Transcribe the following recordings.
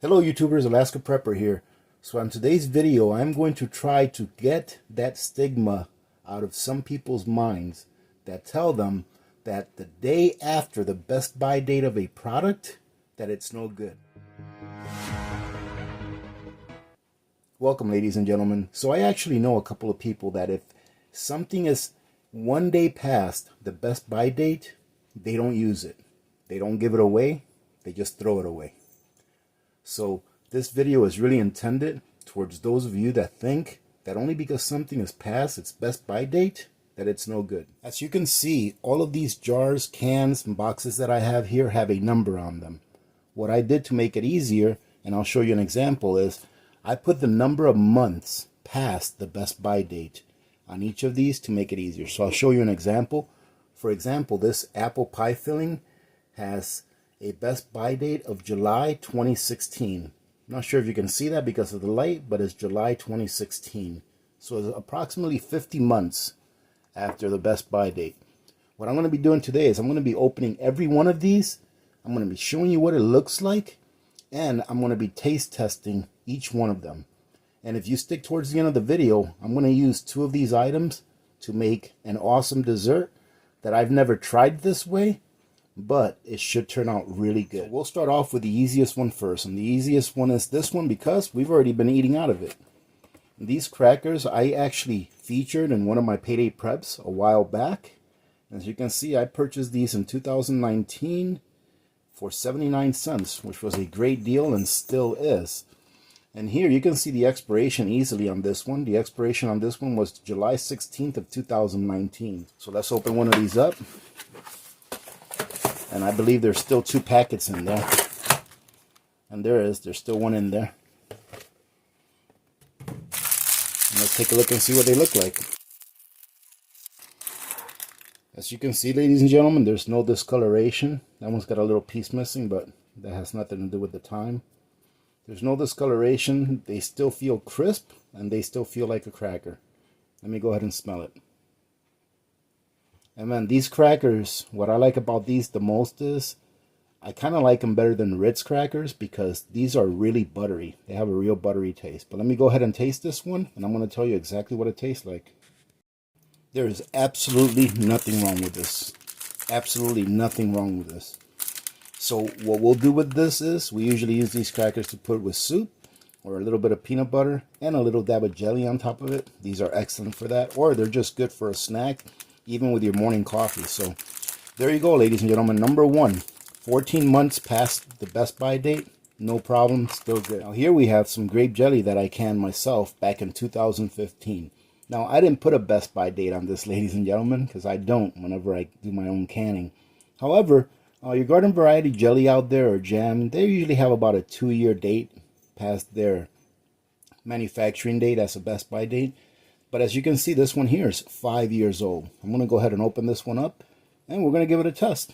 Hello YouTubers, Alaska Prepper here. So on today's video, I'm going to try to get that stigma out of some people's minds that tell them that the day after the best buy date of a product, that it's no good. Welcome ladies and gentlemen. So I actually know a couple of people that if something is one day past the best buy date, they don't use it. They don't give it away, they just throw it away. So this video is really intended towards those of you that think that only because something is past its best buy date, that it's no good. As you can see, all of these jars, cans, and boxes that I have here have a number on them. What I did to make it easier, and I'll show you an example, is I put the number of months past the best buy date on each of these to make it easier. So I'll show you an example. For example, this apple pie filling has a best buy date of July 2016. I'm not sure if you can see that because of the light, but it's July 2016. So it's approximately 50 months after the best buy date. What I'm going to be doing today is I'm going to be opening every one of these. I'm going to be showing you what it looks like, and I'm going to be taste testing each one of them. And if you stick towards the end of the video, I'm going to use two of these items to make an awesome dessert that I've never tried this way, but it should turn out really good. So we'll start off with the easiest one first, and the easiest one is this one because we've already been eating out of it. These crackers I actually featured in one of my payday preps a while back. As you can see, I purchased these in 2019 for 79 cents, which was a great deal and still is. And here you can see the expiration easily on this one. The expiration on this one was July 16th of 2019. So let's open one of these up. And I believe there's still 2 packets in there. And there's still one in there. And let's take a look and see what they look like. As you can see, ladies and gentlemen, there's no discoloration. That one's got a little piece missing, but that has nothing to do with the time. There's no discoloration. They still feel crisp, and they still feel like a cracker. Let me go ahead and smell it. And man, these crackers, what I like about these the most is I kind of like them better than Ritz crackers because these are really buttery. They have a real buttery taste. But let me go ahead and taste this one, and I'm going to tell you exactly what it tastes like. There is absolutely nothing wrong with this. Absolutely nothing wrong with this. So what we'll do with this is we usually use these crackers to put with soup or a little bit of peanut butter and a little dab of jelly on top of it. These are excellent for that, or they're just good for a snack, even with your morning coffee. So there you go, ladies and gentlemen. Number 1, 14 months past the best buy date, no problem, still good. Now here we have some grape jelly that I canned myself back in 2015. Now I didn't put a best buy date on this, ladies and gentlemen, because I don't whenever I do my own canning. However, your garden variety jelly out there or jam, they usually have about a 2-year date past their manufacturing date as a best buy date. But as you can see, this one here is 5 years old. I'm going to go ahead and open this one up, and we're going to give it a test.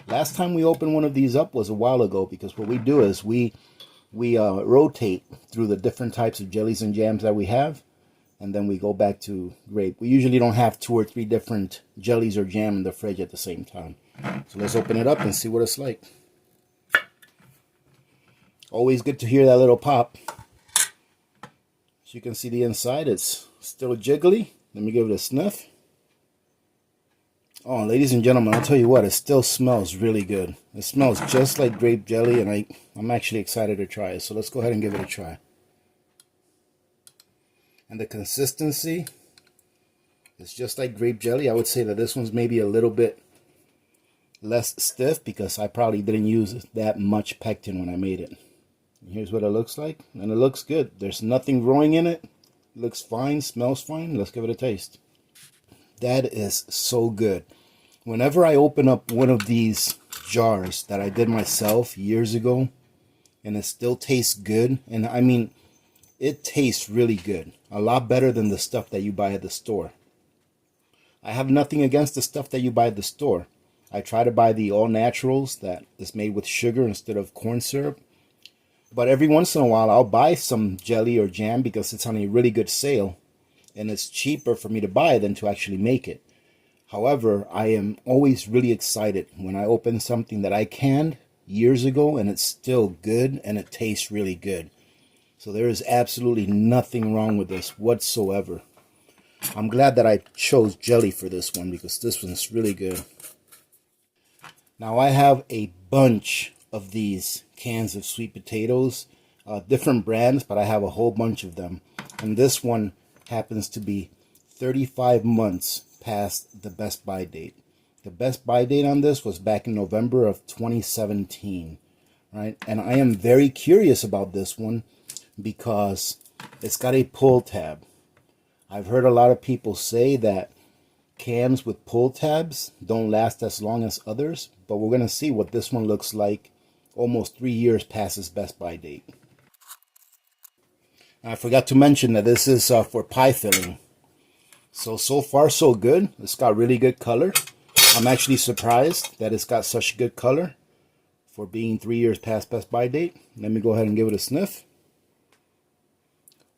Last time we opened one of these up was a while ago, because what we do is we rotate through the different types of jellies and jams that we have, and then we go back to grape. We usually don't have 2 or 3 different jellies or jam in the fridge at the same time. So let's open it up and see what it's like. Always good to hear that little pop. As you can see, the inside, it's still jiggly. Let me give it a sniff. Oh, ladies and gentlemen, I'll tell you what, it still smells really good. It smells just like grape jelly, and I'm actually excited to try it. So let's go ahead and give it a try. And the consistency is just like grape jelly. I would say that this one's maybe a little bit less stiff because I probably didn't use that much pectin when I made it. And here's what it looks like, and it looks good. There's nothing growing in it. It looks fine, smells fine. Let's give it a taste. That is so good. Whenever I open up one of these jars that I did myself years ago, and it still tastes good, and I mean, it tastes really good. A lot better than the stuff that you buy at the store. I have nothing against the stuff that you buy at the store. I try to buy the all naturals that is made with sugar instead of corn syrup. But every once in a while, I'll buy some jelly or jam because it's on a really good sale. And it's cheaper for me to buy than to actually make it. However, I am always really excited when I open something that I canned years ago, and it's still good, and it tastes really good. So there is absolutely nothing wrong with this whatsoever. I'm glad that I chose jelly for this one because this one's really good. Now I have a bunch of these cans of sweet potatoes, different brands, but I have a whole bunch of them. And this one happens to be 35 months past the best by date. The best by date on this was back in November of 2017, right? And I am very curious about this one because it's got a pull tab. I've heard a lot of people say that cans with pull tabs don't last as long as others, but we're going to see what this one looks like almost 3 years past its best by date. I forgot to mention that this is for pie filling. So far so good. It's got really good color. I'm actually surprised that it's got such good color for being 3 years past best by date. Let me go ahead and give it a sniff.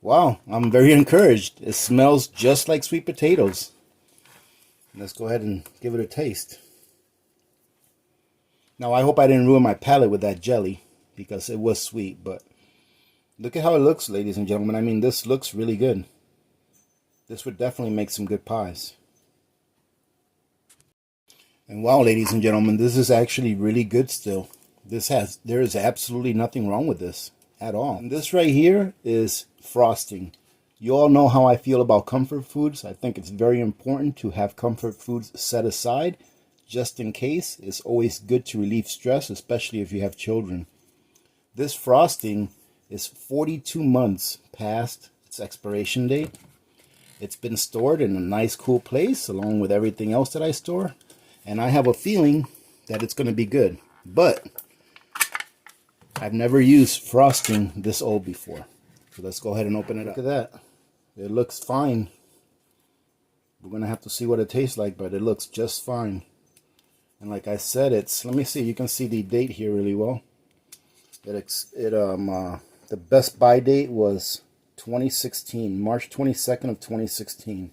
Wow, I'm very encouraged. It smells just like sweet potatoes. Let's go ahead and give it a taste. Now, I hope I didn't ruin my palate with that jelly because it was sweet, but look at how it looks, ladies and gentlemen. I mean, this looks really good. This would definitely make some good pies. And wow, ladies and gentlemen, this is actually really good still. There is absolutely nothing wrong with this at all. And this right here is frosting. You all know how I feel about comfort foods. I think it's very important to have comfort foods set aside just in case. It's always good to relieve stress, especially if you have children. This frosting is 42 months past its expiration date. It's been stored in a nice cool place along with everything else that I store. And I have a feeling that it's going to be good. But I've never used frosting this old before. So let's go ahead and open it up. Look at that. It looks fine. We're going to have to see what it tastes like, but it looks just fine. And like I said, let me see, you can see the date here really well. The best by date was 2016, March 22nd of 2016.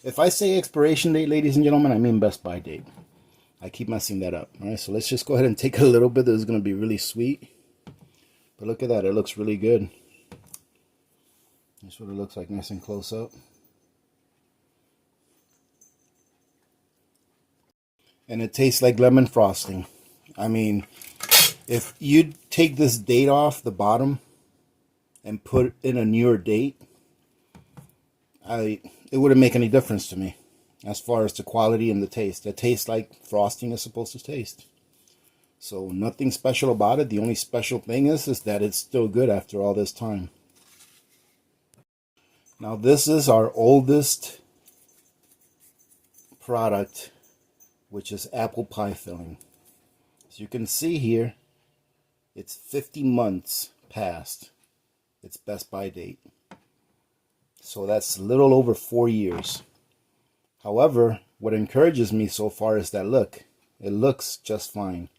If I say expiration date, ladies and gentlemen, I mean best by date. I keep messing that up. All right, so let's just go ahead and take a little bit. This is going to be really sweet. But look at that. It looks really good. That's what it looks like nice and close up. And it tastes like lemon frosting. I mean, if you take this date off the bottom and put in a newer date, it wouldn't make any difference to me as far as the quality and the taste. It tastes like frosting is supposed to taste. So nothing special about it. The only special thing is that it's still good after all this time. Now this is our oldest product, which is apple pie filling. As you can see here, it's 50 months past its best by date. So that's a little over 4 years. However, what encourages me so far is that look, it looks just fine.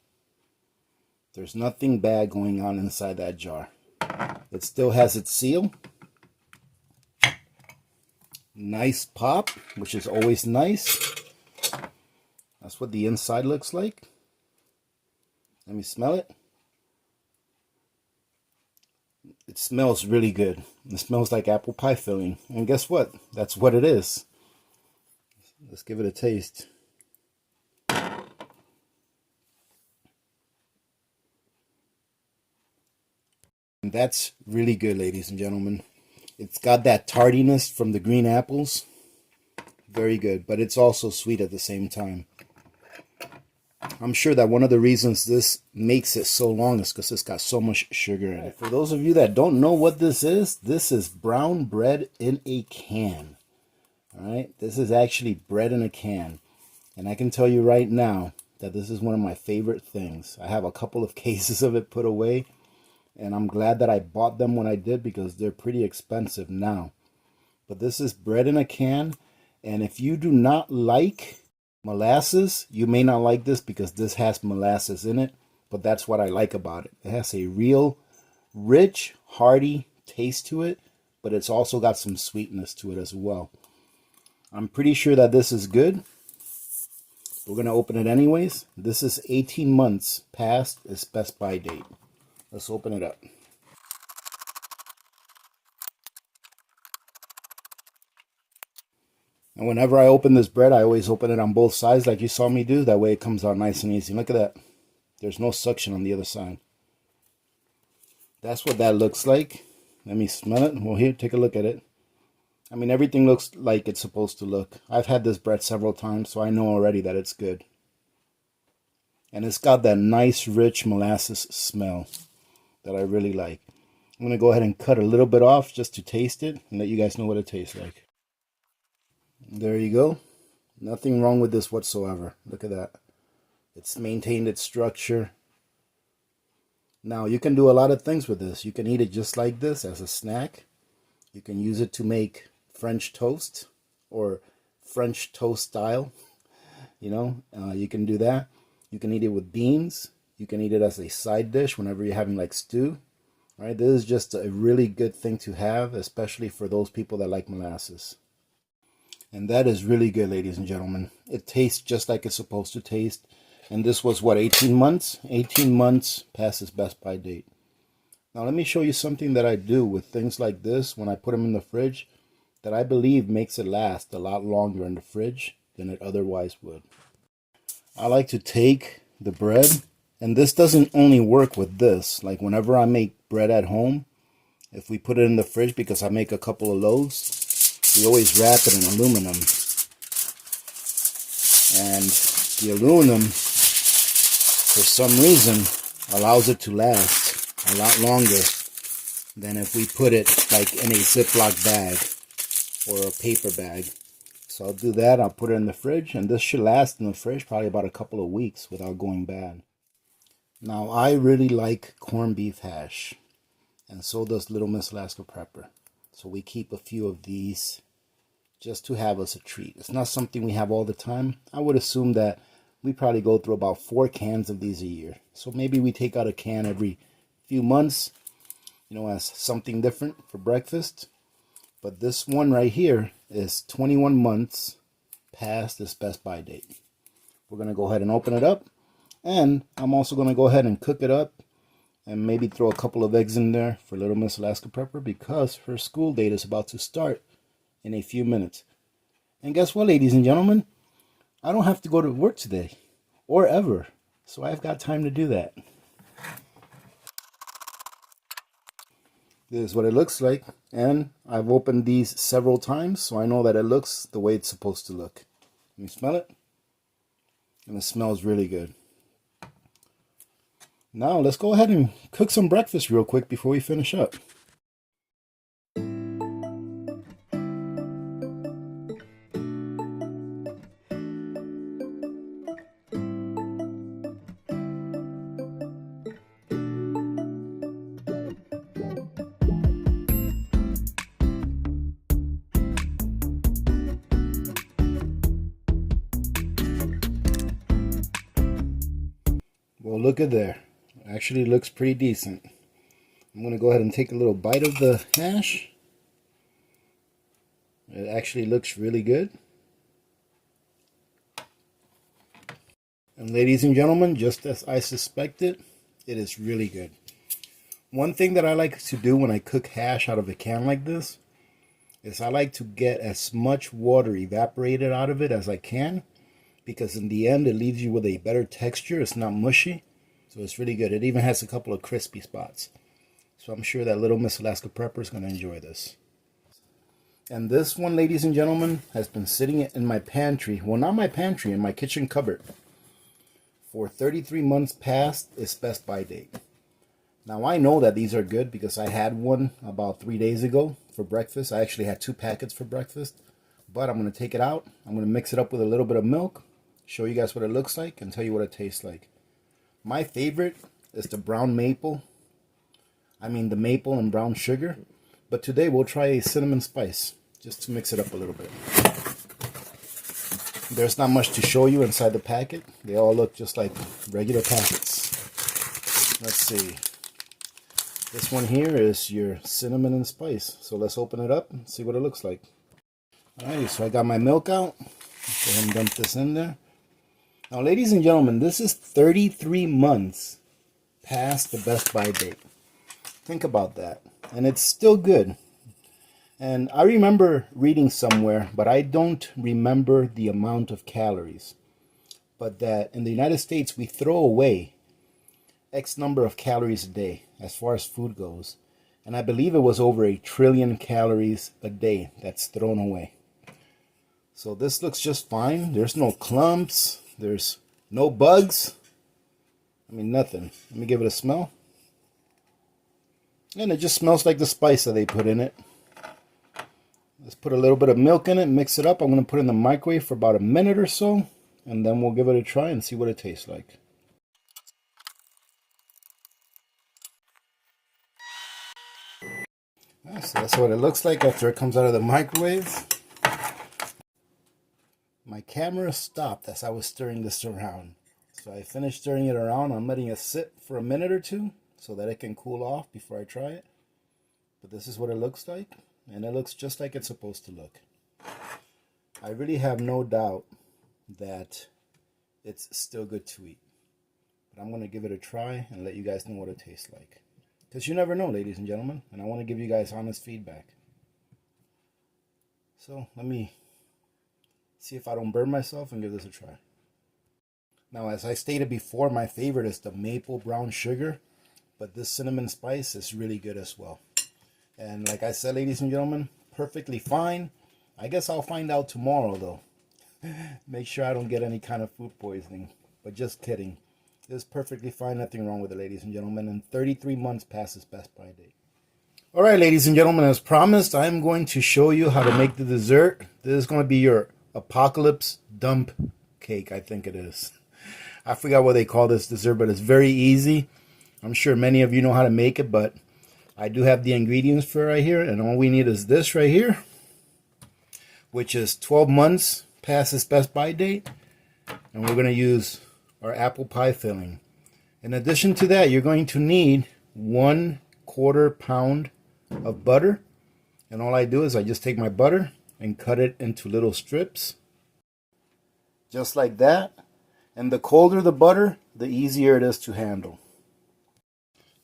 There's nothing bad going on inside that jar. It still has its seal. Nice pop, which is always nice. That's what the inside looks like. Let me smell it. It smells really good. It smells like apple pie filling. And guess what? That's what it is. Let's give it a taste. And that's really good, ladies and gentlemen. It's got that tardiness from the green apples. Very good, but it's also sweet at the same time. I'm sure that one of the reasons this makes it so long is because it's got so much sugar in it. For those of you that don't know what this is brown bread in a can. All right, this is actually bread in a can. And I can tell you right now that this is one of my favorite things. I have a couple of cases of it put away. And I'm glad that I bought them when I did because they're pretty expensive now. But this is bread in a can. And if you do not like molasses, you may not like this because this has molasses in it. But that's what I like about it. It has a real rich, hearty taste to it. But it's also got some sweetness to it as well. I'm pretty sure that this is good. We're going to open it anyways. This is 18 months past its best by date. Let's open it up. And whenever I open this bread, I always open it on both sides like you saw me do. That way it comes out nice and easy. Look at that. There's no suction on the other side. That's what that looks like. Let me smell it. Well, here, take a look at it. I mean, everything looks like it's supposed to look. I've had this bread several times, so I know already that it's good. And it's got that nice, rich molasses smell that I really like. I'm going to go ahead and cut a little bit off just to taste it and let you guys know what it tastes like. There you go. Nothing wrong with this whatsoever. Look at that. It's maintained its structure. Now, you can do a lot of things with this. You can eat it just like this as a snack. You can use it to make French toast or French toast style. You know, you can do that. You can eat it with beans. You can eat it as a side dish whenever you're having like stew. All right, this is just a really good thing to have, especially for those people that like molasses. And that is really good, ladies and gentlemen. It tastes just like it's supposed to taste. And this was what, 18 months? 18 months past its best by date. Now let me show you something that I do with things like this when I put them in the fridge that I believe makes it last a lot longer in the fridge than it otherwise would. I like to take the bread, and this doesn't only work with this. Like whenever I make bread at home, if we put it in the fridge because I make a couple of loaves, we always wrap it in aluminum. And the aluminum, for some reason, allows it to last a lot longer than if we put it like in a Ziploc bag or a paper bag. So I'll do that. I'll put it in the fridge, and this should last in the fridge probably about a couple of weeks without going bad. Now, I really like corned beef hash, and so does Little Miss Alaska Prepper. So we keep a few of these just to have us a treat. It's not something we have all the time. I would assume that we probably go through about 4 cans of these a year. So maybe we take out a can every few months, you know, as something different for breakfast. But this one right here is 21 months past its best by date. We're going to go ahead and open it up. And I'm also going to go ahead and cook it up and maybe throw a couple of eggs in there for Little Miss Alaska Prepper because her school date is about to start in a few minutes. And guess what, ladies and gentlemen? I don't have to go to work today or ever. So I've got time to do that. This is what it looks like, and I've opened these several times, so I know that it looks the way it's supposed to look. Can you smell it? And it smells really good. Now let's go ahead and cook some breakfast real quick before we finish up. Well, look at there. Actually looks pretty decent. I'm going to go ahead and take a little bite of the hash. It actually looks really good. And ladies and gentlemen, just as I suspected, it is really good. One thing that I like to do when I cook hash out of a can like this is I like to get as much water evaporated out of it as I can, because in the end it leaves you with a better texture. It's not mushy, so it's really good. It even has a couple of crispy spots. So I'm sure that Little Miss Alaska Prepper is going to enjoy this. And this one, ladies and gentlemen, has been sitting in my pantry, well, not my pantry, in my kitchen cupboard for 33 months past its best by date. Now I know that these are good because I had one about 3 days ago for breakfast. I actually had 2 packets for breakfast, but I'm going to take it out. I'm going to mix it up with a little bit of milk, show you guys what it looks like, and tell you what it tastes like. My favorite is the brown maple. I mean the maple and brown sugar. But today we'll try a cinnamon spice, just to mix it up a little bit. There's not much to show you inside the packet. They all look just like regular packets. Let's see. This one here is your cinnamon and spice. So let's open it up and see what it looks like. Alright, so I got my milk out. Go ahead and dump this in there. Now, ladies and gentlemen, this is 33 months past the best by date. Think about that. And it's still good. And I remember reading somewhere, but I don't remember the amount of calories. But that in the United States, we throw away X number of calories a day as far as food goes. And I believe it was over 1 trillion calories a day that's thrown away. So this looks just fine. There's no clumps. There's no bugs. I mean, nothing. Let me give it a smell. And it just smells like the spice that they put in it. Let's put a little bit of milk in it, mix it up. I'm going to put it in the microwave for about a minute or so. And then we'll give it a try and see what it tastes like. So that's what it looks like after it comes out of the microwave. My camera stopped as I was stirring this around. So I finished stirring it around. I'm letting it sit for a minute or two so that it can cool off before I try it. But this is what it looks like. And it looks just like it's supposed to look. I really have no doubt that it's still good to eat. But I'm going to give it a try and let you guys know what it tastes like. Because you never know, ladies and gentlemen. And I want to give you guys honest feedback. So let me see if I don't burn myself and give this a try. Now, as I stated before, my favorite is the maple brown sugar. But this cinnamon spice is really good as well. And like I said, ladies and gentlemen, perfectly fine. I guess I'll find out tomorrow, though. Make sure I don't get any kind of food poisoning. But just kidding. It's perfectly fine. Nothing wrong with it, ladies and gentlemen. And 33 months past its best by date. All right, ladies and gentlemen, as promised, I'm going to show you how to make the dessert. This is going to be your apocalypse dump cake, I think it is. I forgot what they call this dessert, but it's very easy. I'm sure many of you know how to make it, but I do have the ingredients for it right here. And all we need is this right here, which is 12 months past its best by date. And we're going to use our apple pie filling. In addition to that, you're going to need 1/4 pound of butter. And all I do is I just take my butter and cut it into little strips. Just like that. And the colder the butter, the easier it is to handle.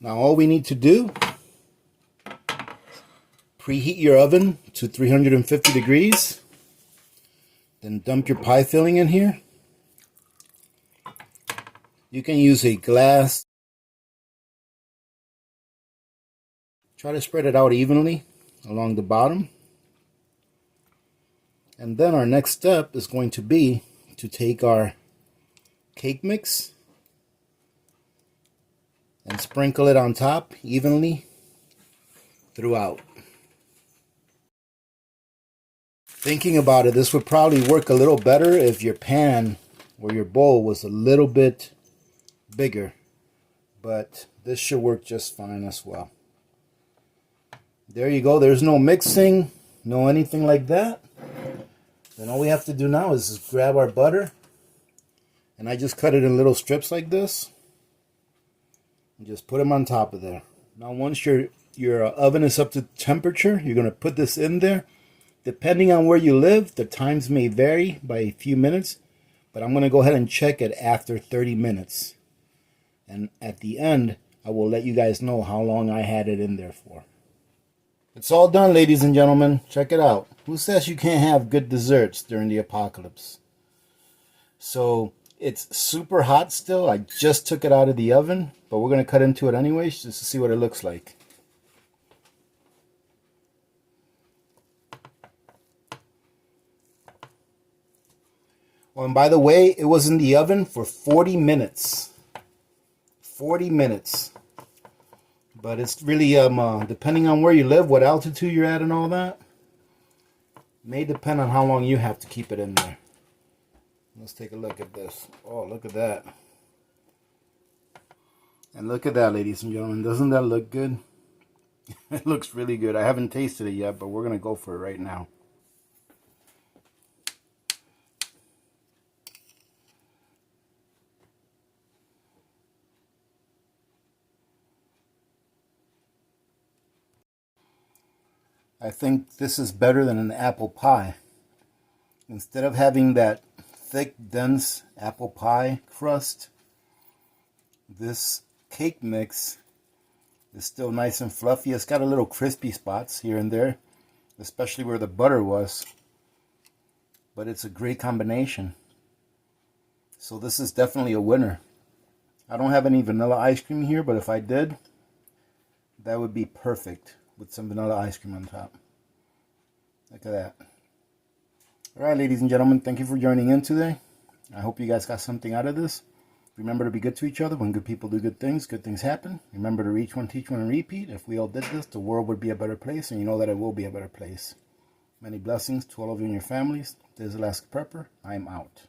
Now all we need to do, preheat your oven to 350 degrees. Then dump your pie filling in here. You can use a glass. Try to spread it out evenly along the bottom. And then our next step is going to be to take our cake mix and sprinkle it on top evenly throughout. Thinking about it, this would probably work a little better if your pan or your bowl was a little bit bigger, but this should work just fine as well. There you go. There's no mixing, no anything like that. Then all we have to do now is just grab our butter, and I just cut it in little strips like this and just put them on top of there. Now once your oven is up to temperature, you're going to put this in there. Depending on where you live, the times may vary by a few minutes, but I'm going to go ahead and check it after 30 minutes. And at the end, I will let you guys know how long I had it in there for. It's all done, ladies and gentlemen. Check it out. Who says you can't have good desserts during the apocalypse? So it's super hot still. I just took it out of the oven, but we're going to cut into it anyways just to see what it looks like. Oh, and by the way, it was in the oven for 40 minutes. 40 minutes. But it's really, depending on where you live, what altitude you're at and all that, may depend on how long you have to keep it in there. Let's take a look at this. Oh, look at that. And look at that, ladies and gentlemen. Doesn't that look good? It looks really good. I haven't tasted it yet, but we're going to go for it right now. I think this is better than an apple pie. Instead of having that thick, dense apple pie crust. This cake mix is still nice and fluffy. It's got a little crispy spots here and there, especially where the butter was. But it's a great combination. So this is definitely a winner. I don't have any vanilla ice cream here, but if I did, that would be perfect with some vanilla ice cream on top. Look at that. Alright, ladies and gentlemen, thank you for joining in today. I hope you guys got something out of this. Remember to be good to each other. When good people do good things happen. Remember to reach one, teach one, and repeat. If we all did this, the world would be a better place, and you know that it will be a better place. Many blessings to all of you and your families. This is Alaska Prepper. I'm out.